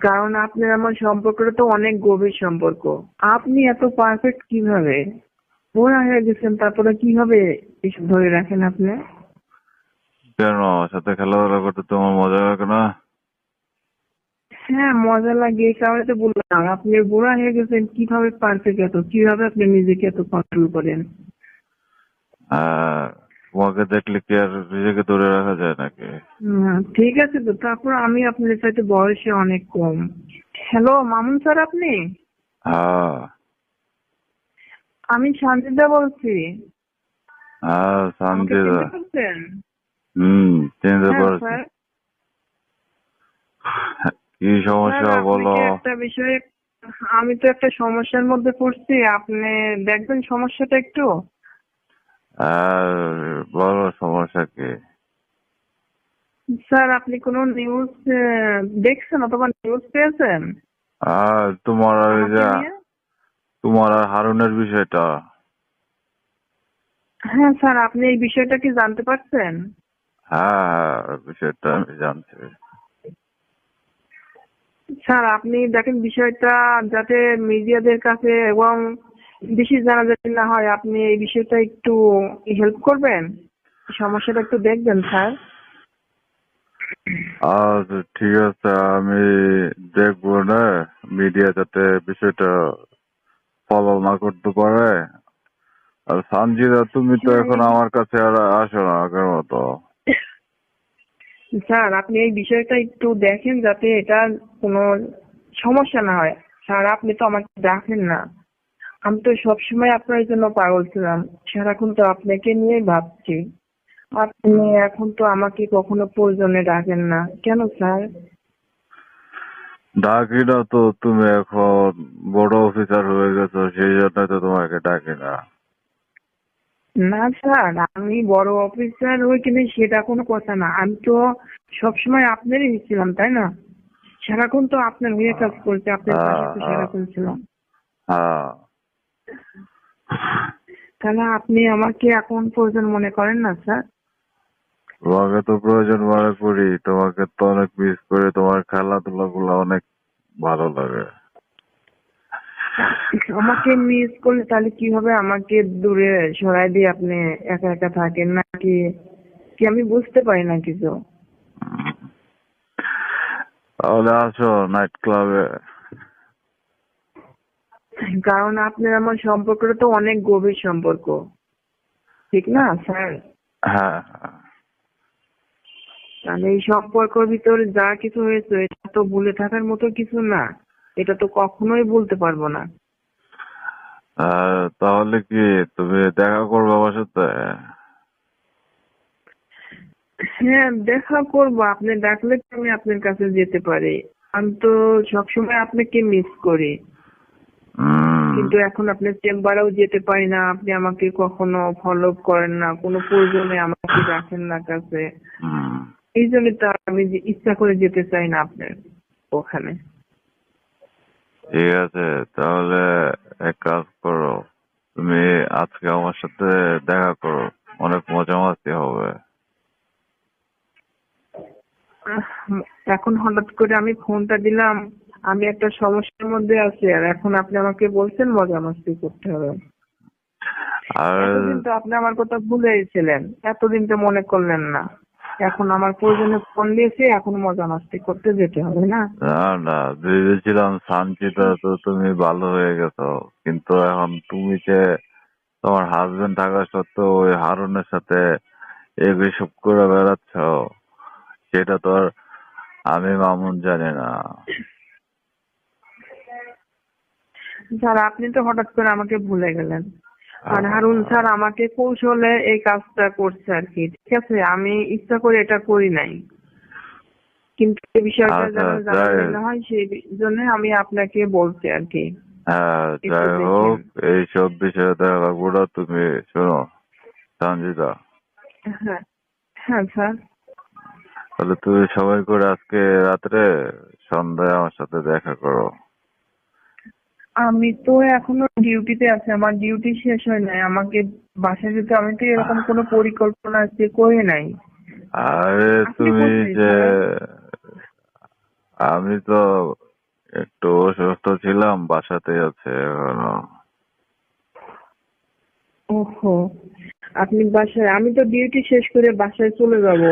কারণ আপনার আমার সম্পর্কটা তো অনেক গভীর সম্পর্ক। আপনি এত পারফেক্ট কিভাবে বুড়া হয়ে গেছেন, তারপরে কিভাবে এসব ধরে রাখেন আপনি? কেন সাথে খেলাধুলা করতে তোমার মজা লাগে না? হ্যাঁ, মজা লাগে, এই কারণে তো বললাম। আপনি বুড়া হয়ে গেছেন, কিভাবে পারফেক্ট এত, কিভাবে আপনি নিজেকে এত কন্ট্রোল করেন? তোমাকে দেখলে কি আর নিজেকে ধরে রাখা যায় নাকি? ঠিক আছে তো, তারপর আমি আপনার সাথে বয়সে অনেক কম। হ্যালো মামুন স্যার, আপনি? হ্যাঁ। আমি শান্তিদা বলছি। হ্যাঁ, আমাকে সঞ্জিদা। চিনতে পারছেন? চিনতে হ্যাঁ পারছি। স্যার। কি স্যার সমস্যা বলো? আপনাকে একটা বিষয়ে, আমি তো একটা সমস্যার মধ্যে পড়ছি, আপনি দেখবেন সমস্যাটা একটু। আর বলো সমস্যা কি? স্যার আপনি কোনো নিউজ দেখছেন অথবা নিউজ পেয়েছেন তোমার আর আমাকে নিয়ে? তোমার আর হারুনের বিষয়টা। হ্যাঁ স্যার, আপনি এই বিষয়টা কি জানতে পারছেন? হ্যাঁ, হ্যাঁ, বিষয়টা আমি জানছি। স্যার আপনি দেখেন বিষয়টা যাতে মিডিয়াদের কাছে এবং বেশি জানাজানি না হয়, আপনি এই বিষয়টা একটু হেল্প করবেন, সমস্যাটা একটু দেখবেন স্যার। আচ্ছা ঠিক আছে, আমি দেখবো না মিডিয়া যাতে বিষয়টা ফলো না করতে পারে। আর সানজিদা, তুমি তো হ্যাঁ এখন আমার কাছে আর আসো না আগের মতো। স্যার আপনি এই বিষয়টা একটু দেখেন যাতে এটা কোনো সমস্যা না হয়। স্যার আপনি তো আমাকে ডাকেন না, আমি তো সবসময় আপনার জন্য পাগল ছিলাম, সারাক্ষণ তো আপনাকে নিয়েই ভাবছি। আপনি এখন তো আমাকে কখনো প্রয়োজনে ডাকেন না কেন স্যার? ডাকি না তো, তুমি এখন বড় অফিসার হয়ে গেছো, সেই জন্য তো তোমাকে ডাকি না। না স্যার, আমি বড় অফিসার হই কিনা সেটা কোনো কথা না, আমি তো সবসময় আপনারই ছিলাম, তাই না? সারাক্ষণ তো আপনার হয়ে কাজ করছে, আপনার পাশে হ্যাঁ, তো হ্যাঁ, সারাক্ষণ ছিলাম। হ্যাঁ। তাহলে আপনি আমাকে এখন প্রয়োজন মনে করেন না স্যার? তোমাকে তো প্রয়োজন মনে করি, তোমাকে তো অনেক মিস করি, তোমার খেলাধুলা গুলো অনেক ভালো লাগে। আমাকে মিস করলে তাহলে কি হবে? আমাকে দূরে সরাই দিয়ে আপনি একা একা থাকেন নাকি? কি আমি বুঝতে পারি না কিছু। তাহলে আসো নাইট ক্লাবে। কারণ আপনার আমার সম্পর্কটা তো অনেক গভীর সম্পর্ক, ঠিক না স্যার? হ্যাঁ, তাহলে এই সম্পর্কের ভিতরে যা কিছু হয়েছে এটা তো ভুলে থাকার মতো কিছু না, এটা তো কখনোই বলতে পারবো না। তাহলে কি তুমি দেখা করবে আমার সাথে? হ্যাঁ দেখা করবো, আপনি ডাকলে তো আমি আপনার কাছে যেতে পারি। আমি তো সবসময় আপনাকে মিস করি, উম, কিন্তু এখন আপনার চেম্বারেও যেতে পারি না, আপনি আমাকে কখনো ফলো করেন না, কোনো প্রয়োজনে আমাকে রাখেন না কাছে। উম, এই জন্য তো আমি ইচ্ছা করে যেতে চাই না আপনার ওখানে। ঠিক আছে, তাহলে এক কাজ করো, তুমি আজকে আমার সাথে দেখা করো, অনেক মজা মাস্তি হবে। আহ, এখন হঠাৎ করে আমি ফোনটা দিলাম, আমি একটা সমস্যার মধ্যে আছি, আর এখন আপনি আমাকে বলছেন মজা মাস্তি করতে হবে? এতদিন আর তো আপনি আমার কথা ভুলে গেছিলেন, এতদিন তো মনে করলেন না, এখন আমার প্রয়োজনে ফোন দিয়েছে, এখন মজা মাস্তি করতে যেতে হবে না? না, না, ভেবেছিলাম শান্তিটা তো তুমি ভালো হয়ে গেছো, কিন্তু এখন তুমি যে তোমার হাজবেন্ড থাকা সত্ত্বেও ওই হারুনের সাথে এসব করে বেড়াচ্ছ, সেটা তো আর আমি মামুন জানি না। স্যার আপনি তো হঠাৎ করে আমাকে ভুলে গেলেন, আর হারুন আহ, স্যার আমাকে কৌশলে এই কাজটা করছে আর কি, ঠিক আছে? আমি ইচ্ছা করে এটা করি নাই, কিন্তু এই বিষয়টা আচ্ছা, যেন যাই জানাজানি না হয় সেই জন্য আমি আপনাকে বলছি আর কি। হ্যাঁ, একটু যাই দেখেন। হোক, এইসব বিষয়ে দেখা লাগবো না। তুমি শোনো সঞ্জিতা, হ্যাঁ, হ্যাঁ স্যার। তাহলে তুমি সময় করে আজকে রাত্রে সন্ধ্যায় আমার সাথে দেখা করো। আমি তো এখনো ডিউটিতে আছি, আমার ডিউটি শেষ হয় নাই, আমাকে বাসায় যেতে, আমি তো এরকম কোনো পরিকল্পনা আজকে করে নাই। আরে আপনি তুমি কোথায় যে স্যার? আমি তো একটু অসুস্থ ছিলাম, বাসাতে আছে এখনো। ওহো, আপনি বাসায়, আমি তো ডিউটি শেষ করে বাসায় চলে যাব,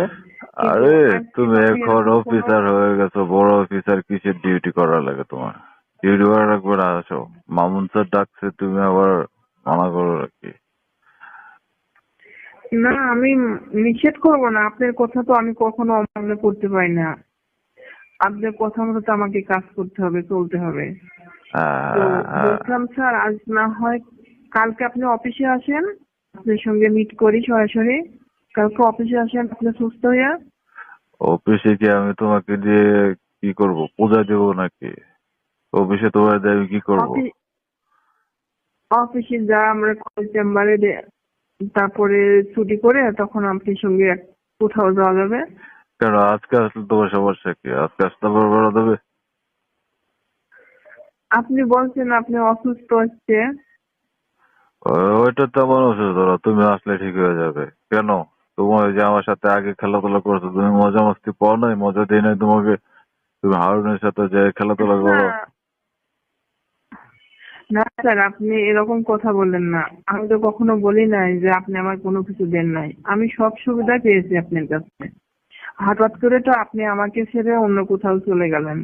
কিন্তু আরে আজকে তুমি আপনি এখন এরকম কোনো। অফিসার হয়ে গেছো, বড় অফিসার, কিসের ডিউটি করা লাগে তোমার? ডিউটি করা লাগবে না, আসো। মামুন স্যার ডাকছে, তুমি আবার মানা করো নাকি? না, আমি নিষেধ করবো না, আপনার কথা তো আমি কখনো অমান্য করতে পারি না। আপনার কথা মতো তো আমাকে কাজ করতে হবে, চলতে হবে। তো হ্যাঁ, বলছিলাম স্যার, আজ না হয় কালকে আপনি অফিসে আসেন, আপনার সঙ্গে মিট করি সরাসরি। কালকে অফিসে আসেন আপনি সুস্থ হইয়া। অফিসে কি আমি তোমাকে দিয়ে কি করব, পূজা দেবো নাকি? অফিসে তোমার দিয়ে আমি কি করব? অফিস অফিসে যা আমরা চেম্বারে তারপরে ছুটি করে তখন আপনার সঙ্গে কোথাও যাওয়া যাবে। কেন আজকে আসলে তোমার সমস্যা কি? আজকে আসতে পারবো না তবে? আপনি বলছেন আপনি অসুস্থ হচ্ছে। ওইটা তেমন অসুস্থ না, তুমি আসলে ঠিক হয়ে যাবে। কেন? তোমার ওই যে আমার সাথে আগে খেলাধুলা করছো, তুমি মজা মস্তি পাও নাই? মজা দিই নাই তোমাকে? তুমি হারুনের সাথে যে খেলাধুলা না, করো। না স্যার, আপনি এরকম কথা বললেন না। আমি তো কখনো বলি নাই যে আপনি আমার কোনো কিছু দেন নাই। আমি সব সুবিধা পেয়েছি আপনার কাছে। হঠাৎ করে তো আপনি আমাকে ছেড়ে অন্য কোথাও চলে গেলেন।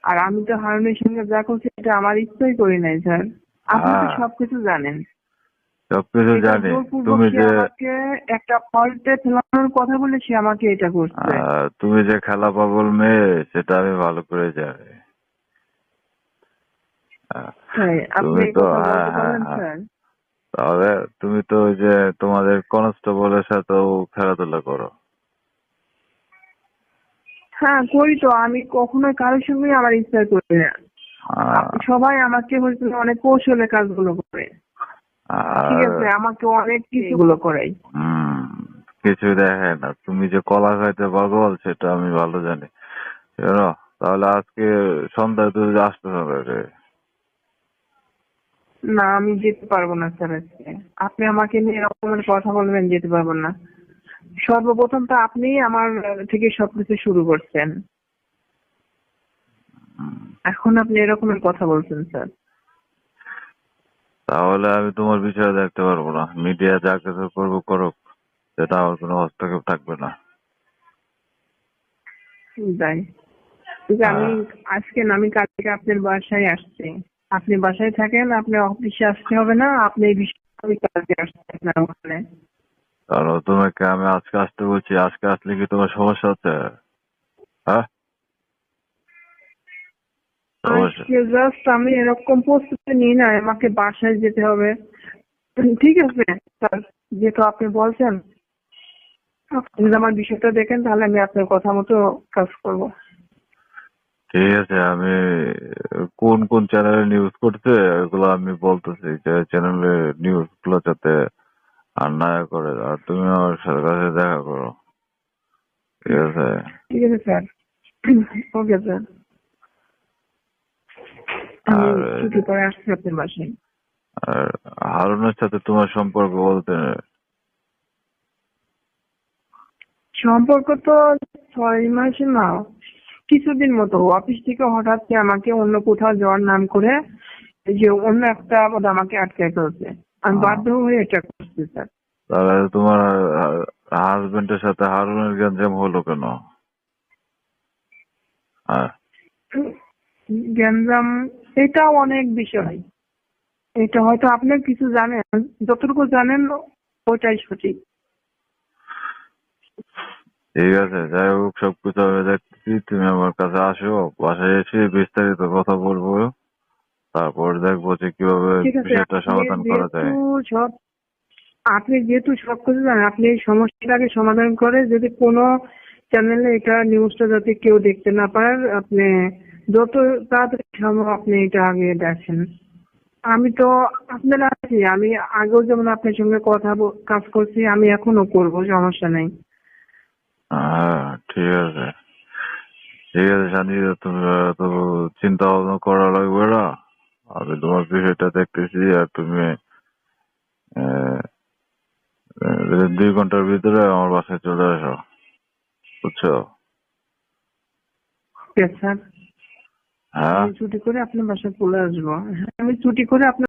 আর আমি তো হারুনের সঙ্গে যা করছি এটা আমার ইচ্ছাই করি নাই স্যার। আপনি তো হ্যাঁ, সবকিছু জানেন। সবকিছু এটা জানি। জোরপূর্বক তুমি সে যে আমাকে একটা ফল্টে ফেলানোর কথা বলে সে আমাকে এটা করছে। তুমি যে খেলা পাগল মেয়ে, সেটা আমি ভালো করে জানি। আহ, তাই আপনি তুমি এই তো, কথা হ্যাঁ বলতে হ্যাঁ পারলেন হ্যাঁ, স্যার? তাহলে তুমি তো ওই যে তোমাদের কনস্টেবলের সাথেও খেলাধুলা করো। হ্যাঁ করি তো, আমি কখনোই কারোর সঙ্গে আমার ইচ্ছা করি না। আহ, সবাই আমাকে হচ্ছে অনেক কৌশলে কাজগুলো করে। ঠিক আর আছে, আমাকে অনেক কিছুগুলো করাই। হম, কিছুই দেখে না। তুমি যে কলা খাইতে পাগল সেটা আমি ভালো জানি, জানো? তাহলে আজকে সন্ধ্যায় তুমি আসতে হবে রে। না, আমি যেতে পারবো না স্যার আজকে। আপনি আমাকে নিয়ে এরকমের কথা বলবেন, যেতে পারবো না। সর্বপ্রথম তো আপনিই আমার থেকে সবকিছু শুরু করছেন, হুম, এখন আপনি এরকমের কথা বলছেন স্যার। তাহলে আমি তোমার বিষয়ে দেখতে পারবো না। মিডিয়া যা কিছু করবো করুক, সেটা আমার কোনো হস্তক্ষেপ থাকবে না। তাই ঠিক আছে, আমি হ্যাঁ, আজকে না, আমি কালকে আপনার বাসায় আসছি। আপনি বাসায় থাকেন, আপনি অফিসে আসতে হবে না। আপনি এই বিষয়ে আমি কালকে আসছি আপনার ওখানে। কারণ তোমাকে আমি আজকে আসতে বলছি, আজকে আসলে কি তোমার সমস্যা হচ্ছে? হ্যাঁ, সমস্যা। আজকে জাস্ট আমি এরকম প্রস্তুতি নিই না, আমাকে বাসায় যেতে হবে। ঠিক আছে স্যার, যেহেতু আপনি বলছেন, আপনি যদি আমার বিষয়টা দেখেন তাহলে আমি আপনার কথা মতো কাজ করব। ঠিক আছে, আমি কোন কোন চ্যানেলে নিউজ করছে এগুলো আমি বলতেছি, যে চ্যানেলে নিউজ গুলো যাতে আর না করে। আর তুমি আমার সাথে কাছে দেখা করো, ঠিক আছে? ঠিক আছে স্যার। ওকে স্যার, আমি আর ছুটি পরে আসছি আপনার বাসায়। আর হারুনের সাথে তোমার সম্পর্ক বলতে? সম্পর্ক তো 6 মাসে না, কিছুদিন মতো। অফিস থেকে হঠাৎ করে আমাকে অন্য কোথাও যাওয়ার নাম করে এই যে অন্য একটা পদ আমাকে আটকে ফেলছে। আমি বাধ্য হয়ে এটা করছি স্যার। তাহলে তোমার হাজবেন্ডের সাথে হারুনের গ্যাঞ্জাম হলো কেন? হ্যাঁ, গ্যাঞ্জাম, এটা অনেক বিষয়। এটা হয়তো আপনি কিছু জানেন, যতটুকু জানেন ওটাই সঠিক। ঠিক আছে, যাই হোক, সবকিছু আমি দেখতেছি। তুমি আমার কাছে আসো, বাসায় এসে বিস্তারিত কথা বলবো। তারপর দেখবো যে কিভাবে ঠিক আছে, বিষয়টা সমাধান করা যায়। সব আপনি যেহেতু সবকিছু জানেন, আপনি এই সমস্যাটাকে সমাধান করে যদি কোনো চ্যানেলে এটা নিউজটা যাতে কেউ দেখতে না পারে, আপনি যত তাড়াতাড়ি সম্ভব আপনি এটা আগে দেখেন। আমি তো আপনার আছি, আমি আগেও যেমন আপনার সঙ্গে কাজ করছি, আমি এখনো করব, সমস্যা নেই। হ্যাঁ, ঠিক আছে, ঠিক আছে জানি। তুমি তো চিন্তা ভাবনা করা লাগবে না। আমি তোমার বিষয়টা দেখতেছি। আর তুমি আহ, 2 ঘন্টার ভিতরে আমার বাসায় চলে আসো, বুঝছো? ঠিক আছে স্যার। হ্যাঁ আমি ছুটি করে আপনার বাসায় চলে আসবো। হ্যাঁ, আমি ছুটি করে আপনার